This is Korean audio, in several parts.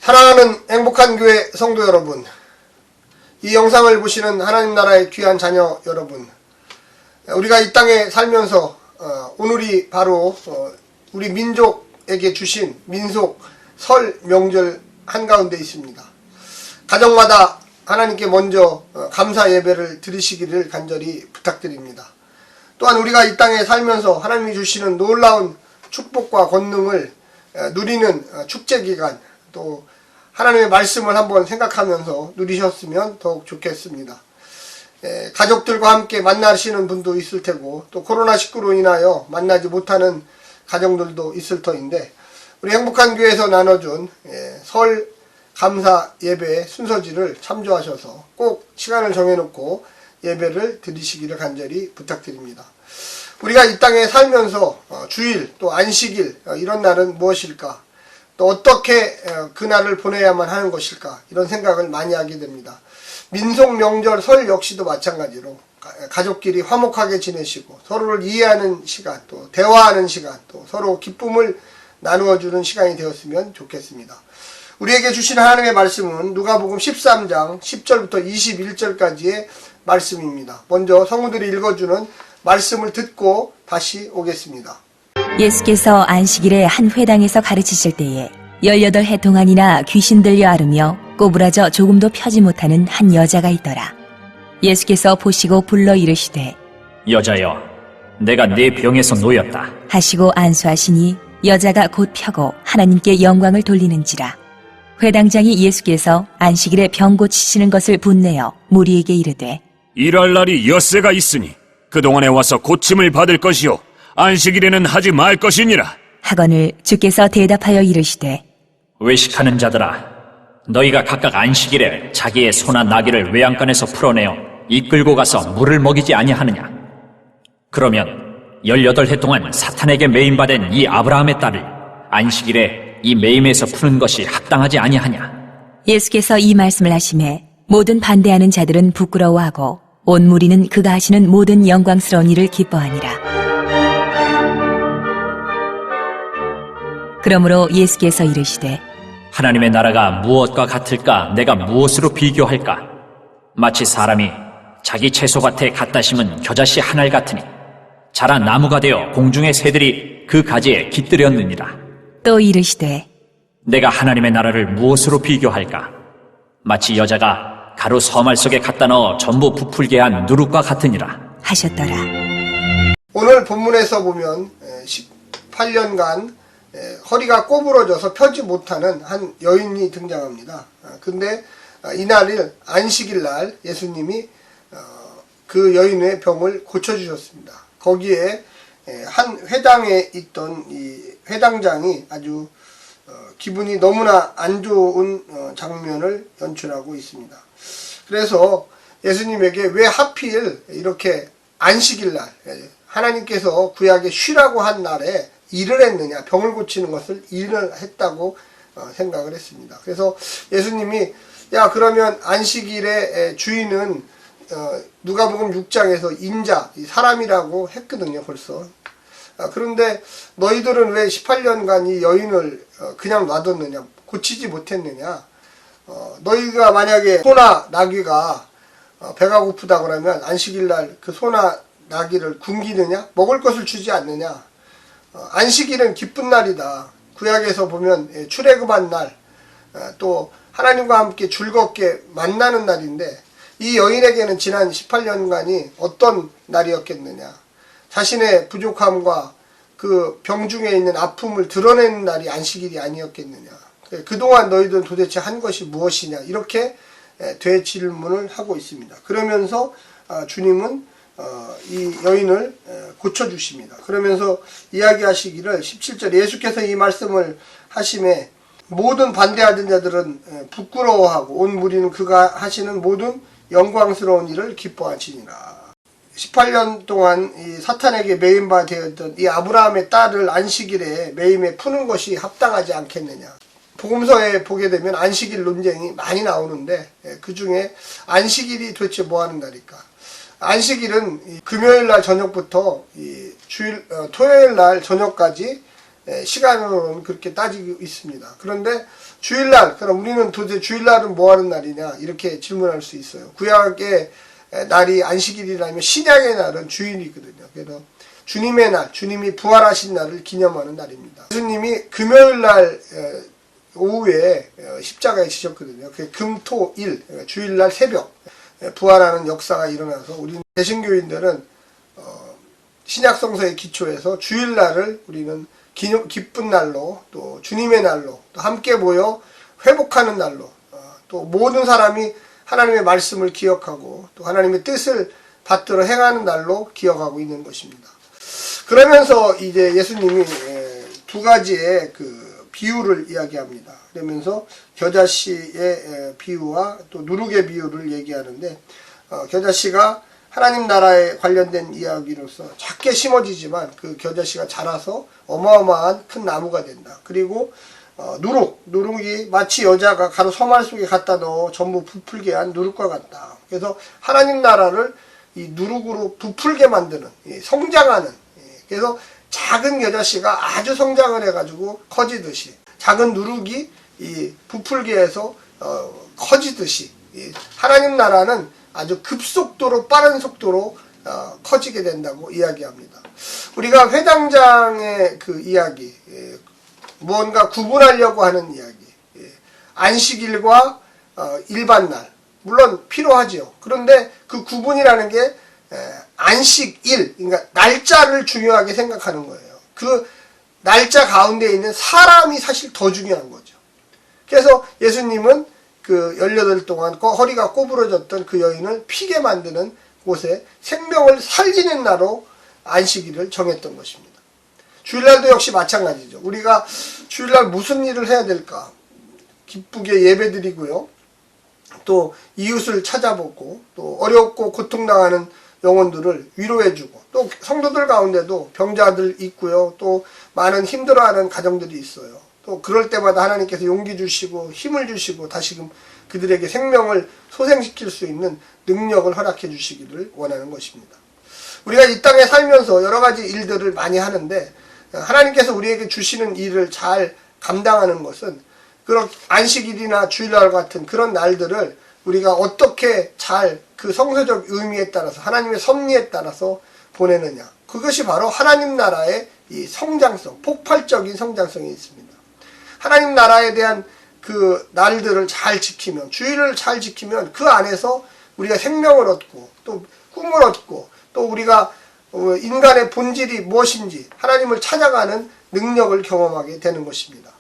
사랑하는 행복한 교회 성도 여러분, 이 영상을 보시는 하나님 나라의 귀한 자녀 여러분, 우리가 이 땅에 살면서 오늘이 바로 우리 민족에게 주신 민속 설 명절 한가운데 있습니다. 가정마다 하나님께 먼저 감사 예배를 드리시기를 간절히 부탁드립니다. 또한 우리가 이 땅에 살면서 하나님이 주시는 놀라운 축복과 권능을 누리는 축제기간, 또 하나님의 말씀을 한번 생각하면서 누리셨으면 더욱 좋겠습니다. 가족들과 함께 만나시는 분도 있을 테고, 또 코로나19로 인하여 만나지 못하는 가정들도 있을 터인데, 우리 행복한 교회에서 나눠준 설 감사 예배 순서지를 참조하셔서 꼭 시간을 정해놓고 예배를 드리시기를 간절히 부탁드립니다. 우리가 이 땅에 살면서 주일 또 안식일 이런 날은 무엇일까, 또 어떻게 그날을 보내야만 하는 것일까, 이런 생각을 많이 하게 됩니다. 민속 명절 설 역시도 마찬가지로 가족끼리 화목하게 지내시고 서로를 이해하는 시간, 또 대화하는 시간, 또 서로 기쁨을 나누어주는 시간이 되었으면 좋겠습니다. 우리에게 주신 하나님의 말씀은 누가복음 13장 10절부터 21절까지의 말씀입니다. 먼저 성우들이 읽어주는 말씀을 듣고 다시 오겠습니다. 예수께서 안식일에 한 회당에서 가르치실 때에 18해 동안이나 귀신 들려 앓으며 꼬부라져 조금도 펴지 못하는 한 여자가 있더라. 예수께서 보시고 불러 이르시되 여자여, 내가 네 병에서 놓였다 하시고 안수하시니 여자가 곧 펴고 하나님께 영광을 돌리는지라. 회당장이 예수께서 안식일에 병 고치시는 것을 분내어 무리에게 이르되 일할 날이 엿새가 있으니 그동안에 와서 고침을 받을 것이요 안식일에는 하지 말 것이니라. 하거늘 주께서 대답하여 이르시되 외식하는 자들아, 너희가 각각 안식일에 자기의 소나 나귀를 외양간에서 풀어내어 이끌고 가서 물을 먹이지 아니하느냐? 그러면 18해 동안 사탄에게 매임받은 이 아브라함의 딸을 안식일에 이 매임에서 푸는 것이 합당하지 아니하냐? 예수께서 이 말씀을 하시매 모든 반대하는 자들은 부끄러워하고 온 무리는 그가 하시는 모든 영광스러운 일을 기뻐하니라. 그러므로 예수께서 이르시되 하나님의 나라가 무엇과 같을까? 내가 무엇으로 비교할까? 마치 사람이 자기 채소밭에 갖다 심은 겨자씨 한 알 같으니 자라 나무가 되어 공중의 새들이 그 가지에 깃들였느니라. 또 이르시되 내가 하나님의 나라를 무엇으로 비교할까? 마치 여자가 가루 서말 속에 갖다 넣어 전부 부풀게 한 누룩과 같으니라 하셨더라. 오늘 본문에서 보면 18년간 허리가 꼬부러져서 펴지 못하는 한 여인이 등장합니다. 근데 이날을 안식일 날 예수님이 그 여인의 병을 고쳐주셨습니다. 거기에 한 회당에 있던 이 회당장이 아주 기분이 너무나 안 좋은 장면을 연출하고 있습니다. 그래서 예수님에게 왜 하필 이렇게 안식일 날, 하나님께서 구약에 쉬라고 한 날에 일을 했느냐, 병을 고치는 것을 일을 했다고 생각을 했습니다. 그래서 예수님이 야, 그러면 안식일의 주인은 누가복음 6장에서 인자, 사람이라고 했거든요, 벌써. 그런데 너희들은 왜 18년간 이 여인을 그냥 놔뒀느냐, 고치지 못했느냐. 너희가 만약에 소나 나귀가 배가 고프다 그러면 안식일날 그 소나 나귀를 굶기느냐, 먹을 것을 주지 않느냐. 안식일은 기쁜 날이다. 구약에서 보면 출애굽한 날, 또 하나님과 함께 즐겁게 만나는 날인데, 이 여인에게는 지난 18년간이 어떤 날이었겠느냐. 자신의 부족함과 그 병중에 있는 아픔을 드러내는 날이 안식일이 아니었겠느냐. 그동안 너희들은 도대체 한 것이 무엇이냐, 이렇게 되질문을 하고 있습니다. 그러면서 주님은 이 여인을 고쳐주십니다. 그러면서 이야기하시기를 17절 예수께서 이 말씀을 하심에 모든 반대하던 자들은 부끄러워하고 온 무리는 그가 하시는 모든 영광스러운 일을 기뻐하시니라. 18년 동안 이 사탄에게 매임바 되었던 이 아브라함의 딸을 안식일에 매임에 푸는 것이 합당하지 않겠느냐. 복음서에 보게 되면 안식일 논쟁이 많이 나오는데 그 중에 안식일이 도대체 뭐 하는 날일까? 안식일은 금요일 날 저녁부터 토요일 날 저녁까지 시간으로는 그렇게 따지고 있습니다. 그런데 주일날, 그럼 우리는 도대체 주일날은 뭐 하는 날이냐 이렇게 질문할 수 있어요. 구약의 날이 안식일이라면 신약의 날은 주일이거든요. 그래서 주님의 날, 주님이 부활하신 날을 기념하는 날입니다. 예수님이 금요일날 오후에 십자가에 지셨거든요. 그게 금, 토, 일, 주일날 새벽 부활하는 역사가 일어나서 우리 개신교인들은 신약 성서의 기초에서 주일날을 우리는 기쁜 날로, 또 주님의 날로, 또 함께 모여 회복하는 날로, 또 모든 사람이 하나님의 말씀을 기억하고 또 하나님의 뜻을 받들어 행하는 날로 기억하고 있는 것입니다. 그러면서 이제 예수님이 두 가지의 그 비유를 이야기합니다. 그러면서 겨자씨의 비유와 또 누룩의 비유를 얘기하는데, 겨자씨가 하나님 나라에 관련된 이야기로서 작게 심어지지만 그 겨자씨가 자라서 어마어마한 큰 나무가 된다. 그리고 누룩이 마치 여자가 가루 서말 속에 갖다 넣어 전부 부풀게 한 누룩과 같다. 그래서 하나님 나라를 이 누룩으로 부풀게 만드는, 성장하는, 그래서 작은 겨자씨가 아주 성장을 해가지고 커지듯이, 작은 누룩이 이 부풀게 해서 커지듯이, 하나님 나라는 아주 급속도로 빠른 속도로 커지게 된다고 이야기합니다. 우리가 회당장의 그 이야기, 무언가 구분하려고 하는 이야기, 안식일과 일반 날, 물론 필요하지요. 그런데 그 구분이라는 게 안식일, 그러니까 날짜를 중요하게 생각하는 거예요. 그 날짜 가운데 있는 사람이 사실 더 중요한 거죠. 그래서 예수님은 그 18 동안 허리가 꼬부러졌던 그 여인을 피게 만드는 곳에 생명을 살리는 날로 안식일을 정했던 것입니다. 주일날도 역시 마찬가지죠. 우리가 주일날 무슨 일을 해야 될까? 기쁘게 예배드리고요. 또 이웃을 찾아보고, 또 어렵고 고통당하는 영혼들을 위로해주고, 또 성도들 가운데도 병자들 있고요. 또 많은 힘들어하는 가정들이 있어요. 또 그럴 때마다 하나님께서 용기 주시고 힘을 주시고 다시금 그들에게 생명을 소생시킬 수 있는 능력을 허락해 주시기를 원하는 것입니다. 우리가 이 땅에 살면서 여러 가지 일들을 많이 하는데, 하나님께서 우리에게 주시는 일을 잘 감당하는 것은 그런 안식일이나 주일날 같은 그런 날들을 우리가 어떻게 잘 그 성서적 의미에 따라서, 하나님의 섭리에 따라서 보내느냐, 그것이 바로 하나님 나라의 이 성장성, 폭발적인 성장성이 있습니다. 하나님 나라에 대한 그 날들을 잘 지키면, 주일을 잘 지키면 그 안에서 우리가 생명을 얻고 또 꿈을 얻고, 또 우리가 인간의 본질이 무엇인지 하나님을 찾아가는 능력을 경험하게 되는 것입니다.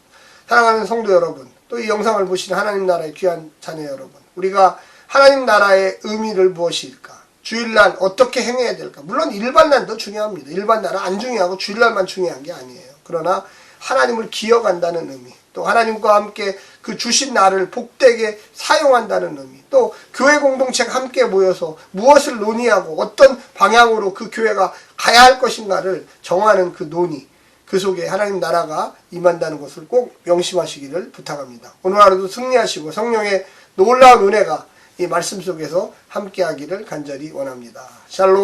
사랑하는 성도 여러분, 또 이 영상을 보시는 하나님 나라의 귀한 자녀 여러분, 우리가 하나님 나라의 의미를 무엇일까? 주일날 어떻게 행해야 될까? 물론 일반 날도 중요합니다. 일반 날은 안 중요하고 주일날만 중요한 게 아니에요. 그러나 하나님을 기억한다는 의미, 또 하나님과 함께 그 주신 날을 복되게 사용한다는 의미, 또 교회 공동체가 함께 모여서 무엇을 논의하고 어떤 방향으로 그 교회가 가야 할 것인가를 정하는 그 논의, 그 속에 하나님 나라가 임한다는 것을 꼭 명심하시기를 부탁합니다. 오늘 하루도 승리하시고 성령의 놀라운 은혜가 이 말씀 속에서 함께하기를 간절히 원합니다. 샬롬.